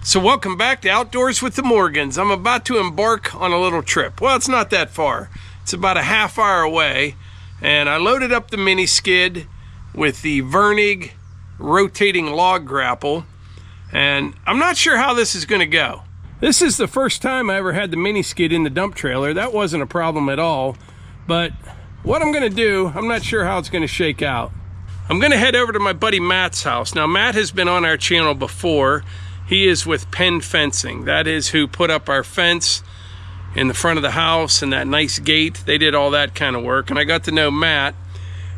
So welcome back to Outdoors with the Morgans. I'm about to embark on a little trip. Well, it's not that far. It's about a half hour away. And I loaded up the mini skid with the Virnig rotating log grapple. And I'm not sure how this is going to go. This is the first time I ever had the mini skid in the dump trailer. That wasn't a problem at all. But what I'm going to do, I'm not sure how it's going to shake out. I'm going to head over to my buddy Matt's house. Now, Matt has been on our channel before. He is with Penn Fencing. That is who put up our fence in the front of the house and that nice gate. They did all that kind of work, and I got to know Matt.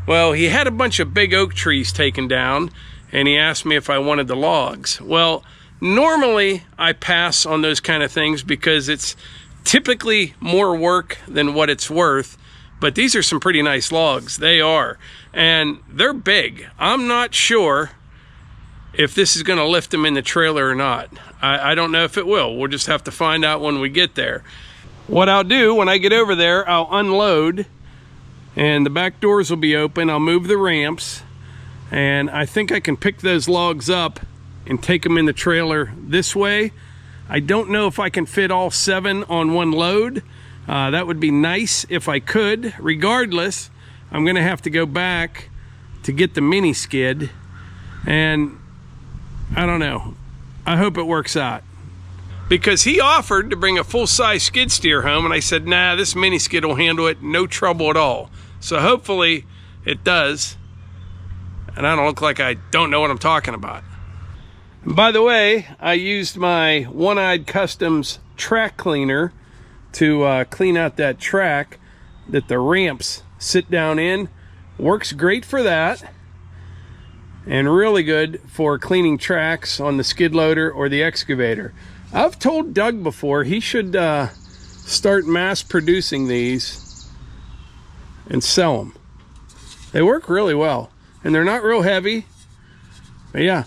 Well, he had a bunch of big oak trees taken down, and he asked me if I wanted the logs. Well, normally I pass on those kind of things because it's typically more work than what it's worth, but these are some pretty nice logs. They are, and they're big. I'm not sure if this is going to lift them in the trailer or not. I don't know if it will. We'll just have to find out when we get there. What I'll do when I get over there, I'll unload and the back doors will be open. I'll move the ramps, and I think I can pick those logs up and take them in the trailer this way. I don't know if I can fit all 7 on one load. That would be nice if I could. Regardless, I'm going to have to go back to get the mini skid, and I don't know. I hope it works out. Because he offered to bring a full-size skid steer home, and I said, nah, this mini skid will handle it, no trouble at all. So hopefully it does. And I don't look like I don't know what I'm talking about. And by the way, I used my One-Eyed Customs track cleaner to clean out that track that the ramps sit down in. Works great for that. And really good for cleaning tracks on the skid loader or the excavator. I've told Doug before he should start mass producing these and sell them. They work really well, and they're not real heavy, but yeah.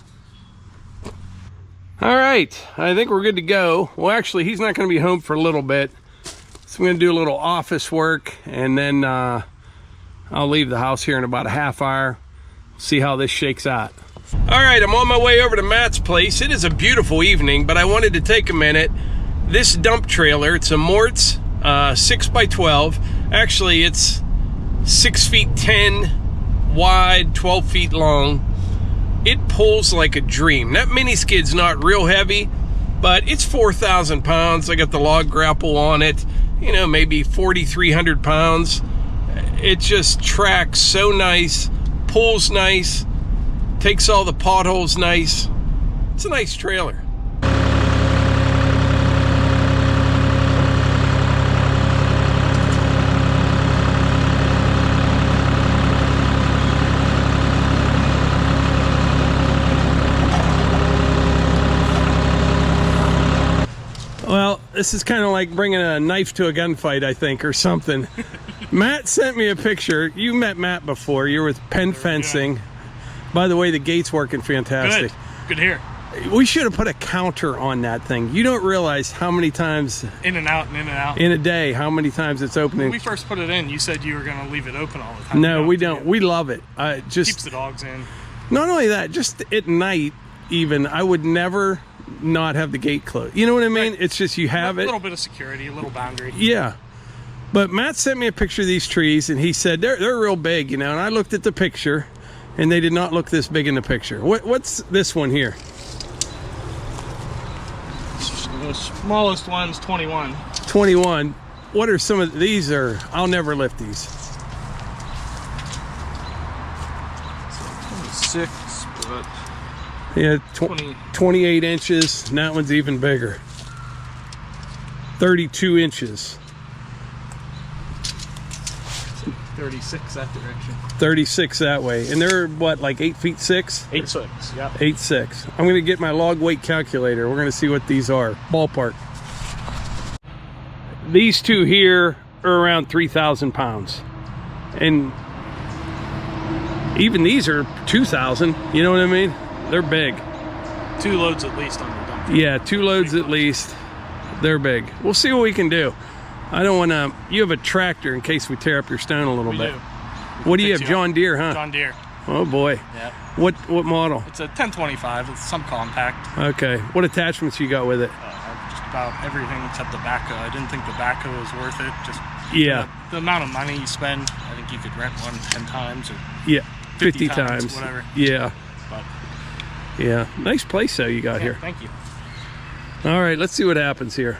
All right, I think we're good to go. Well, actually, he's not going to be home for a little bit, so I'm going to do a little office work, and then I'll leave the house here in about a half hour. See how this shakes out. All right, I'm on my way over to Matt's place. It is a beautiful evening, but I wanted to take a minute. This dump trailer, it's a Mortz 6x12. Actually, it's 6 feet 10 wide, 12 feet long. It pulls like a dream. That mini skid's not real heavy, but it's 4,000 pounds. I got the log grapple on it, you know, maybe 4,300 pounds. It just tracks so nice. Pulls nice, takes all the potholes nice. It's a nice trailer. Well, this is kind of like bringing a knife to a gunfight, I think, or something. Matt sent me a picture. You met Matt before. You're with Penn Fencing. By the way, the gate's working fantastic. Good to hear. We should have put a counter on that thing. You don't realize how many times... In and out and in and out. In a day, how many times it's opening. When we first put it in, you said you were going to leave it open all the time. No, we don't. We love it. Just keeps the dogs in. Not only that, just at night even, I would never not have the gate closed. You know what I mean? Right. It's just you have it. A little bit of security, a little boundary. Yeah. But Matt sent me a picture of these trees, and he said they're real big, you know. And I looked at the picture, and they did not look this big in the picture. What's this one here? The smallest one's 21. 21. What are some of these? I'll never lift these. 26, but yeah, 28 inches. And that one's even bigger. 32 inches. 36 that direction. 36 that way. And they're what, like 8 feet 6? 8'6", yeah. 8'6". I'm gonna get my log weight calculator. We're gonna see what these are. Ballpark. These two here are around 3,000 pounds. And even these are 2,000, you know what I mean? They're big. 2 loads at least on the dump. Yeah, 2 loads at least. They're big. We'll see what we can do. I don't want to... You have a tractor in case we tear up your stone a little bit. Do. What do you have? John Deere, huh? John Deere. Oh boy. Yeah. What model? It's a 1025. It's subcompact. Okay. What attachments you got with it? Just about everything except the backhoe. I didn't think the backhoe was worth it. Just Yeah. the amount of money you spend. I think you could rent one 10 times or Yeah. 50 times, whatever. Yeah. But Yeah. Nice place though you got yeah, here. thank you. All right, let's see what happens here.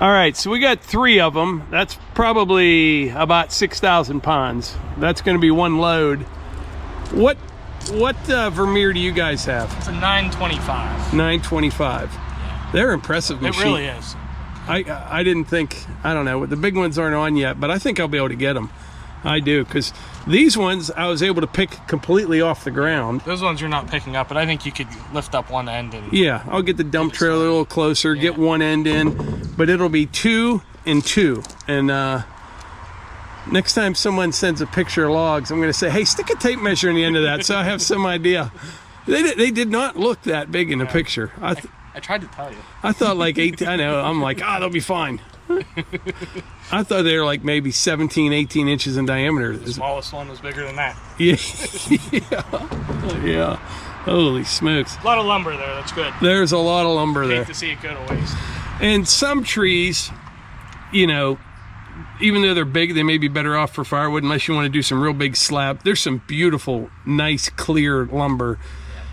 All right, so we got 3 of them. That's probably about 6,000 pounds. That's going to be one load. What Vermeer do you guys have? It's a 925. 925. Yeah. They're impressive machines. It really is. I didn't think, I don't know, the big ones aren't on yet, but I think I'll be able to get them. I do, because these ones I was able to pick completely off the ground. Those ones you're not picking up, but I think you could lift up one end and... Yeah, I'll get the dump trailer a little closer, get one end in, but it'll be 2 and 2. And Next time someone sends a picture of logs, I'm going to say, hey, stick a tape measure in the end of that so I have some idea. They did not look that big in the picture. I tried to tell you. I thought like 18, I know, I'm like, they'll be fine. I thought they were like maybe 17, 18 inches in diameter. The smallest one was bigger than that. Yeah. Yeah. Holy smokes. A lot of lumber there, that's good. There's a lot of lumber there. Hate to see it go to waste. And some trees, you know, even though they're big, they may be better off for firewood unless you want to do some real big slab. There's some beautiful, nice, clear lumber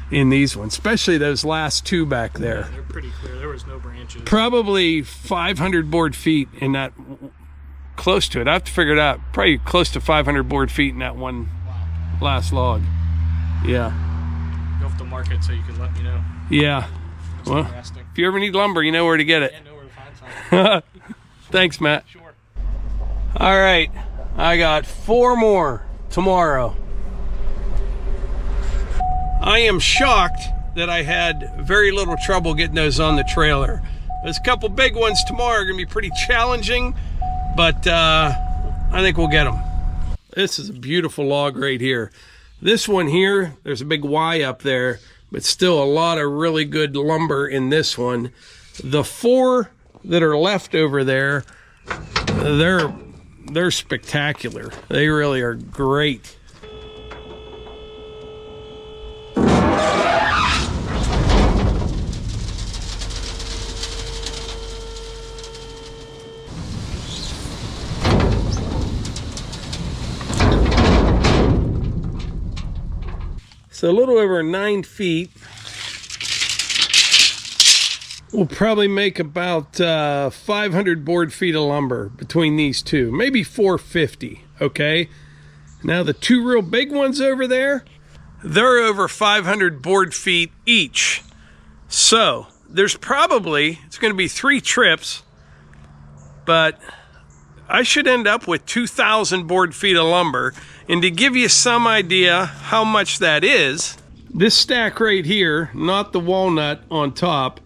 in these ones, especially those last two back there. Yeah, they're pretty clear. There was no branches. Probably 500 board feet in that, close to it. I have to figure it out. Probably close to 500 board feet in that one last log. Yeah. You'll have to mark it so you can let me know. Yeah. It's well, interesting. if you ever need lumber, you know where to get it. Yeah, know where to find some. Thanks, Matt. Sure. All right, I got 4 more tomorrow. I am shocked that I had very little trouble getting those on the trailer. There's a couple big ones tomorrow are gonna be pretty challenging, but I think we'll get them. This is a beautiful log right here. This one here, there's a big Y up there, but still a lot of really good lumber in this one. The 4 that are left over there, they're spectacular. They really are great. So a little over 9 feet. We'll probably make about 500 board feet of lumber between these two, maybe 450, okay? Now the 2 real big ones over there, they're over 500 board feet each. So there's probably, it's gonna be 3 trips, but I should end up with 2,000 board feet of lumber. And to give you some idea how much that is, this stack right here, not the walnut on top,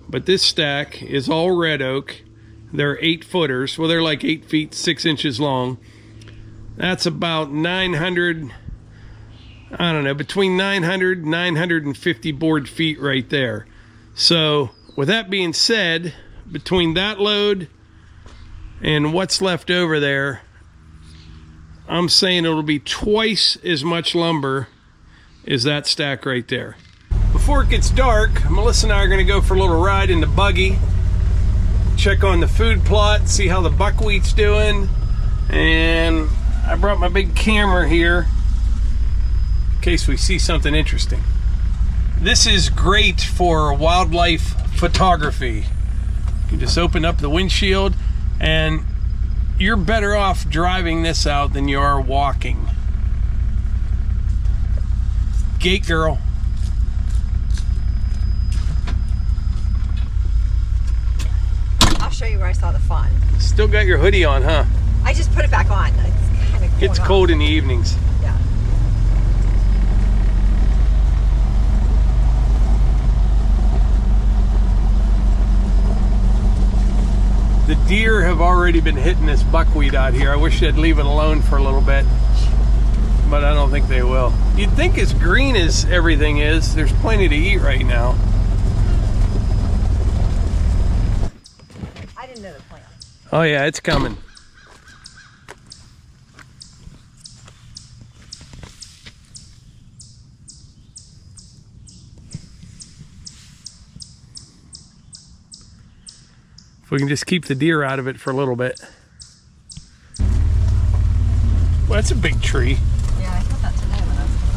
but this stack is all red oak. They're 8-footers. Well, they're like 8 feet, 6 inches long. That's about 900, I don't know, between 900 and 950 board feet right there. So with that being said, between that load and what's left over there, I'm saying it'll be twice as much lumber as that stack right there. Before it gets dark, Melissa and I are going to go for a little ride in the buggy, check on the food plot, see how the buckwheat's doing, and I brought my big camera here in case we see something interesting. This is great for wildlife photography. You can just open up the windshield and you're better off driving this out than you are walking. Gate girl. I'll show you where I saw the fawn. Still got your hoodie on, huh? I just put it back on. It's kind of It's cold in the evenings. Yeah. The deer have already been hitting this buckwheat out here. I wish they'd leave it alone for a little bit, but I don't think they will. You'd think as green as everything is, there's plenty to eat right now. I didn't know the plan. Oh yeah, it's coming. If we can just keep the deer out of it for a little bit. Well, that's a big tree. Yeah, I thought that today when I was coming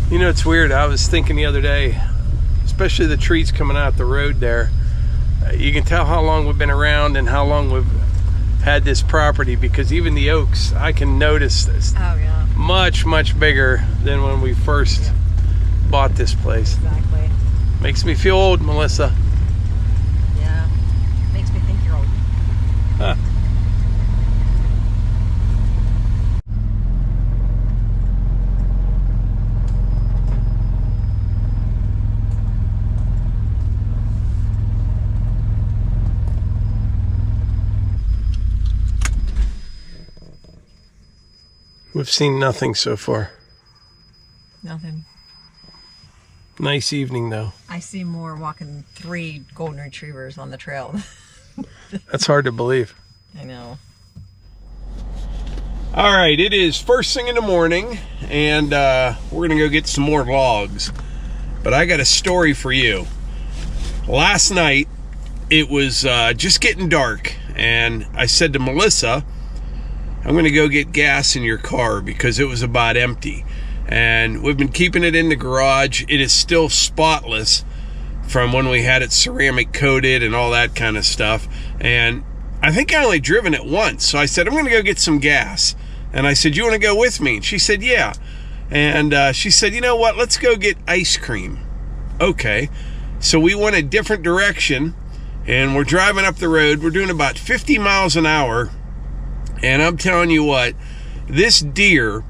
out. You know, it's weird. I was thinking the other day, especially the trees coming out the road there, you can tell how long we've been around and how long we've had this property, because even the oaks, I can notice this. Oh, yeah. Much, much bigger than when we first bought this place. Exactly. Makes me feel old, Melissa. Yeah. Makes me think you're old. Huh. We've seen nothing so far. Nothing. Nice evening, though. I see more walking 3 golden retrievers on the trail. That's hard to believe. I know. All right, it is first thing in the morning, and we're going to go get some more logs. But I got a story for you. Last night, it was just getting dark, and I said to Melissa, I'm going to go get gas in your car because it was about empty. And we've been keeping it in the garage. It is still spotless from when we had it ceramic coated and all that kind of stuff. And I think I only driven it once. So I said, I'm going to go get some gas. And I said, you want to go with me? And she said, yeah. And she said, you know what? Let's go get ice cream. Okay. So we went a different direction, and we're driving up the road. We're doing about 50 miles an hour. And I'm telling you what, this deer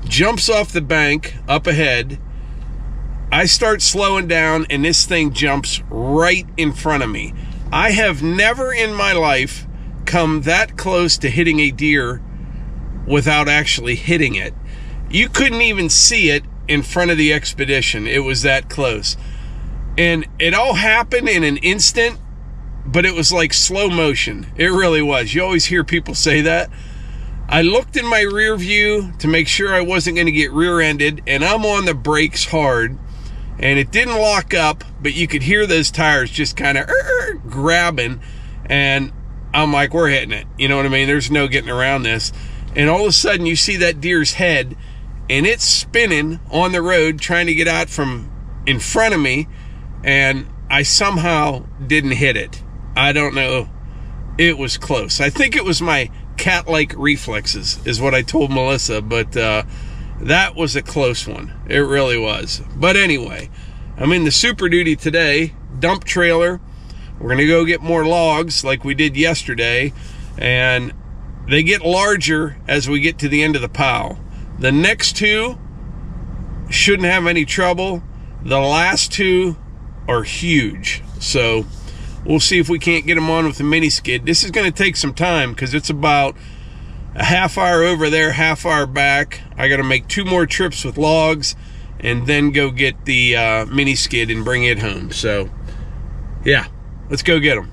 jumps off the bank up ahead. I start slowing down, and this thing jumps right in front of me. I have never in my life come that close to hitting a deer without actually hitting it. You couldn't even see it in front of the Expedition. It was that close. And it all happened in an instant, but it was like slow motion. It really was. You always hear people say that. I looked in my rear view to make sure I wasn't going to get rear-ended, and I'm on the brakes hard, and it didn't lock up, but you could hear those tires just kind of grabbing, and I'm like, we're hitting it. You know what I mean? There's no getting around this. And all of a sudden, you see that deer's head, and it's spinning on the road trying to get out from in front of me, and I somehow didn't hit it. I don't know. It was close. I think it was my cat-like reflexes is what I told Melissa, but that was a close one. It really was. But anyway, I'm in the Super Duty today, dump trailer. We're going to go get more logs like we did yesterday, and they get larger as we get to the end of the pile. The next 2 shouldn't have any trouble. The last 2 are huge, so we'll see if we can't get them on with the mini skid. This is going to take some time because it's about a half hour over there, half hour back. I got to make 2 more trips with logs and then go get the mini skid and bring it home. So, yeah, let's go get them.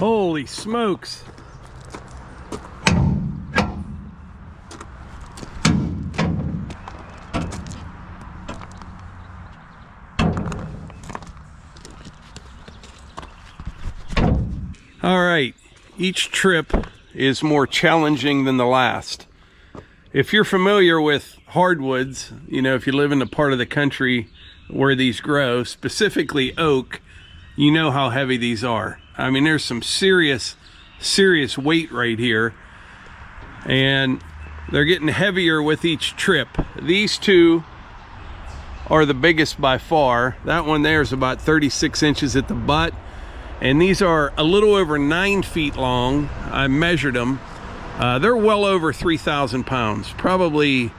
Holy smokes. All right, each trip is more challenging than the last. If you're familiar with hardwoods, you know, if you live in the part of the country where these grow, specifically oak, you know how heavy these are. I mean, there's some serious weight right here, and they're getting heavier with each trip. These two are the biggest by far. That one there is about 36 inches at the butt. And these are a little over 9 feet long. I measured them. They're well over 3,000 pounds. Probably,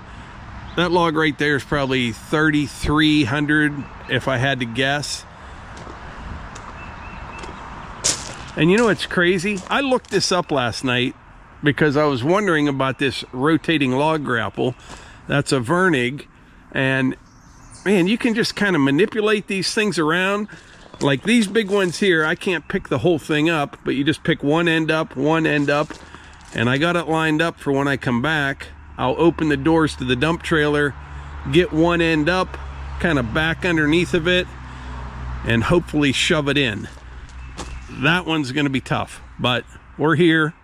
that log right there is probably 3,300 if I had to guess. And you know what's crazy? I looked this up last night because I was wondering about this rotating log grapple. That's a Virnig. And man, you can just kind of manipulate these things around. Like these big ones here, I can't pick the whole thing up, but you just pick one end up, and I got it lined up for when I come back. I'll open the doors to the dump trailer, get one end up, kind of back underneath of it, and hopefully shove it in. That one's gonna be tough, but we're here,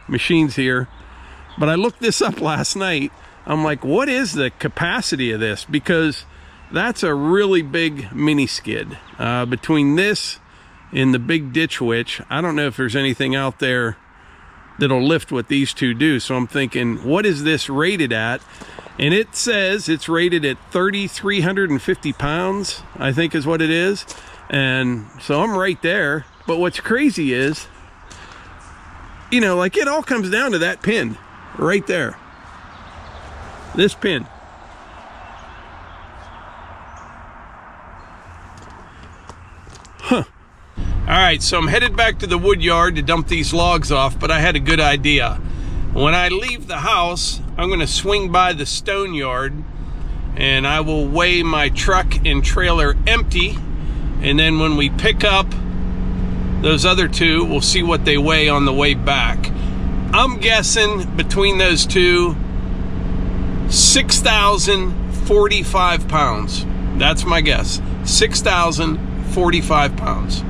machine's here. But I looked this up last night. I'm like, what is the capacity of this? Because that's a really big mini skid. Between this and the big ditch witch, I don't know if there's anything out there that'll lift what these two do. So I'm thinking, what is this rated at? And it says it's rated at 3,350 pounds, I think is what it is. And so I'm right there. But what's crazy is, you know, like it all comes down to that pin right there. This pin. Huh. All right, so I'm headed back to the wood yard to dump these logs off, but I had a good idea. When I leave the house, I'm going to swing by the stone yard, and I will weigh my truck and trailer empty, and then when we pick up those other two, we'll see what they weigh on the way back. I'm guessing between those two, 6,045 pounds. That's my guess. 6,045 pounds.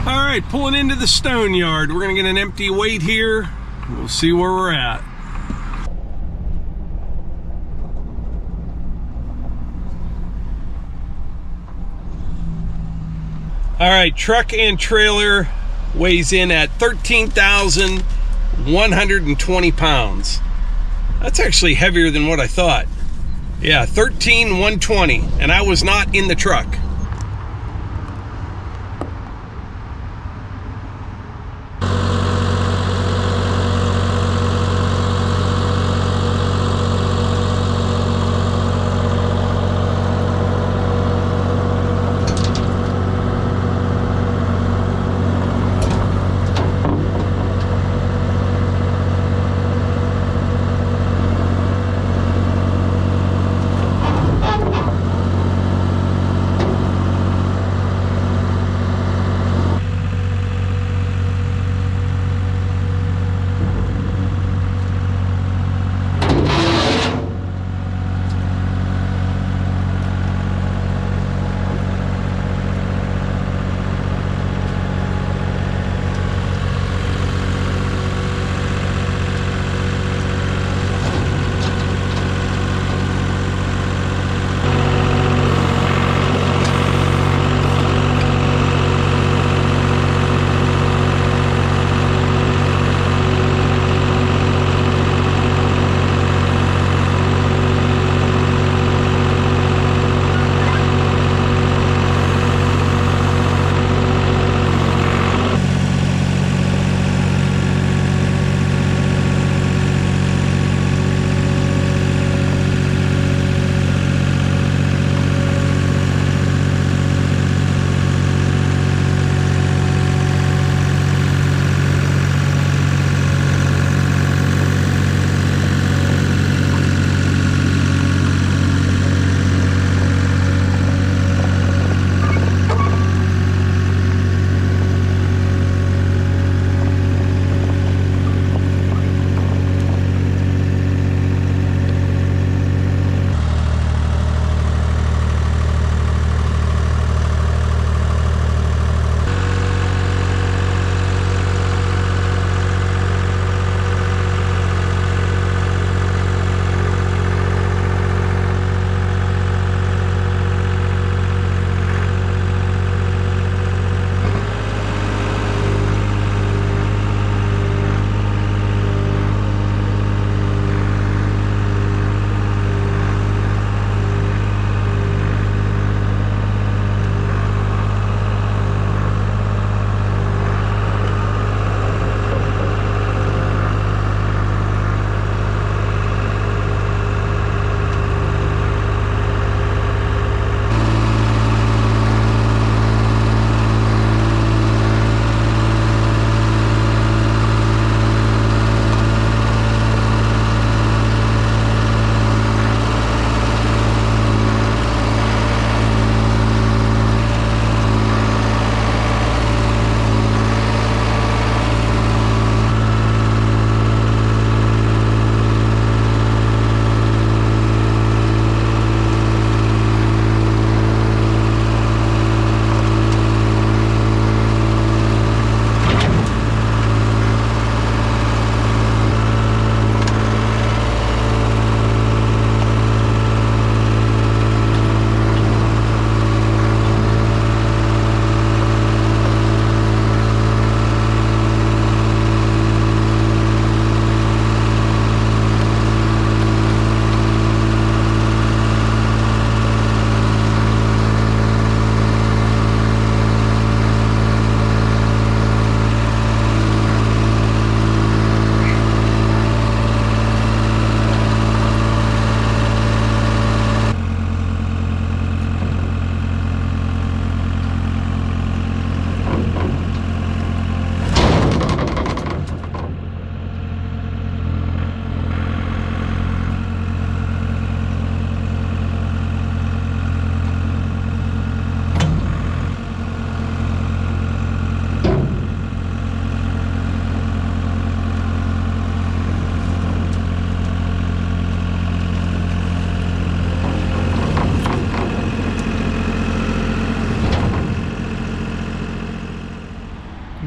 All right, pulling into the stone yard. We're gonna get an empty weight here. We'll see where we're at. All right, truck and trailer weighs in at 13,120 pounds. That's actually heavier than what I thought. Yeah, 13,120, and I was not in the truck.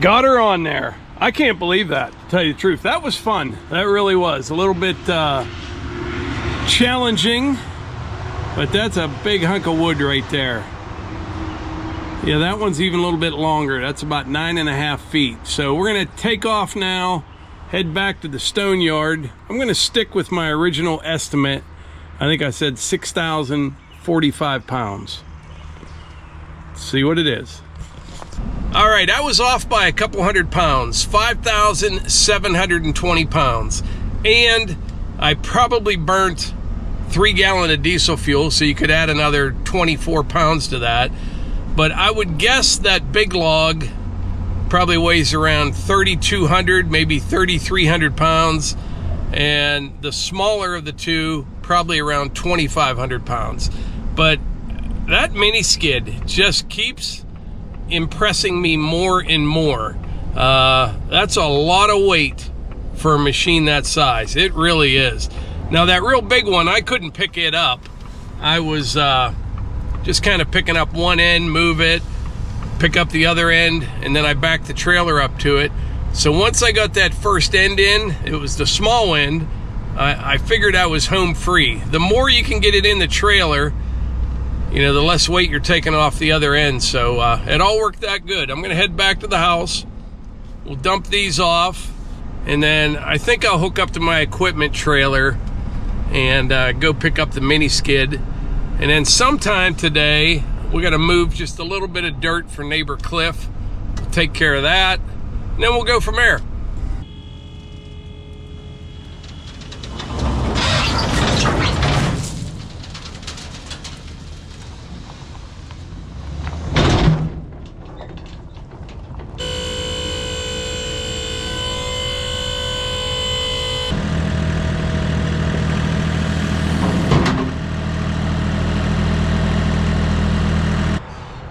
Got her on there. I can't believe that, to tell you the truth. That was fun. That really was. A little bit challenging, but that's a big hunk of wood right there. Yeah, that one's even a little bit longer. That's about 9.5 feet. So we're gonna take off now, head back to the stone yard. I'm gonna stick with my original estimate. I think I said 6,045 pounds. Let's see what it is. All right, I was off by a couple hundred pounds, 5,720 pounds. And I probably burnt 3 gallons of diesel fuel, so you could add another 24 pounds to that. But I would guess that big log probably weighs around 3,200, maybe 3,300 pounds. And the smaller of the two, probably around 2,500 pounds. But that mini skid just keeps impressing me more and more. That's a lot of weight for a machine that size. It really is. Now that real big one, I couldn't pick it up. I was just kind of picking up one end, move it, pick up the other end, and then I backed the trailer up to it. So once I got that first end in, it was the small end, I figured I was home free. The more you can get it in the trailer, you know, the less weight you're taking off the other end. So it all worked out good. I'm gonna head back to the house. We'll dump these off, and then I think I'll hook up to my equipment trailer and go pick up the mini skid. And then sometime today, we gotta move just a little bit of dirt for neighbor Cliff. We'll take care of that, and then we'll go from there.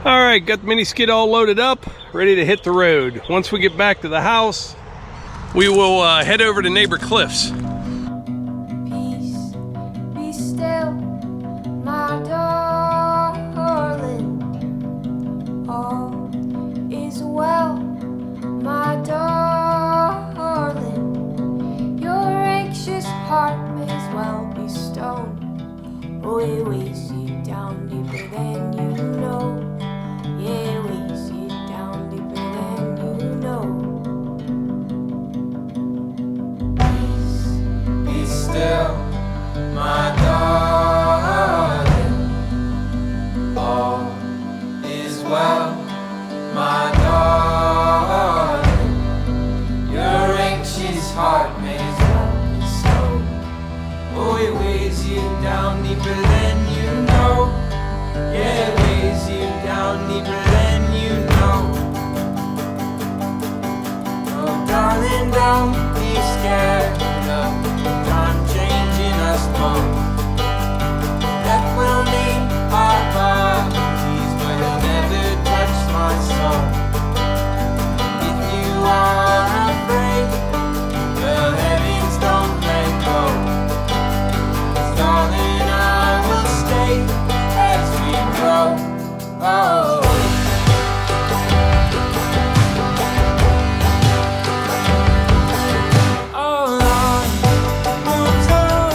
All right, got the mini skid all loaded up, ready to hit the road. Once we get back to the house, we will head over to neighbor Cliff's. Peace, be still, my darling. All is well, my darling. Your anxious heart may as well be stone. Oh, it weighs you down deeper than you know. Yeah, it weighs you down deeper than you know. Peace, be still, my darling. All is well, my darling. Your anxious heart may as well be stone. Oh, it weighs you down deeper than you know. Yeah, it weighs you down deeper than you know. Oh, darling, don't be scared of time changing us both. Death will leave our bodies, but it'll never touch my soul. If you are afraid, the heavens don't let go. 'Cause darling, I will stay as we grow. Oh. All on moves on,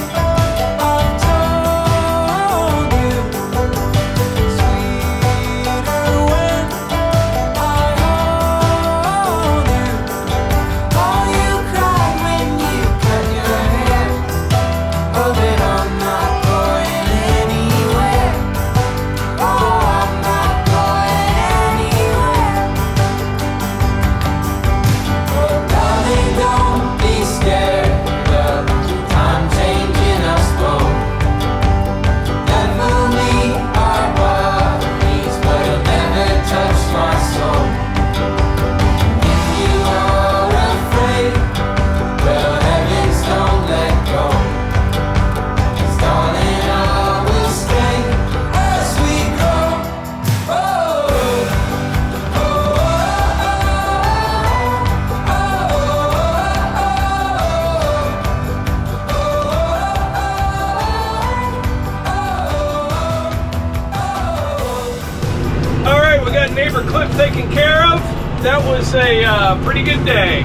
that was a pretty good day.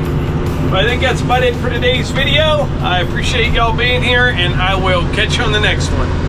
But I think that's about it for today's video. I appreciate y'all being here, and I will catch you on the next one.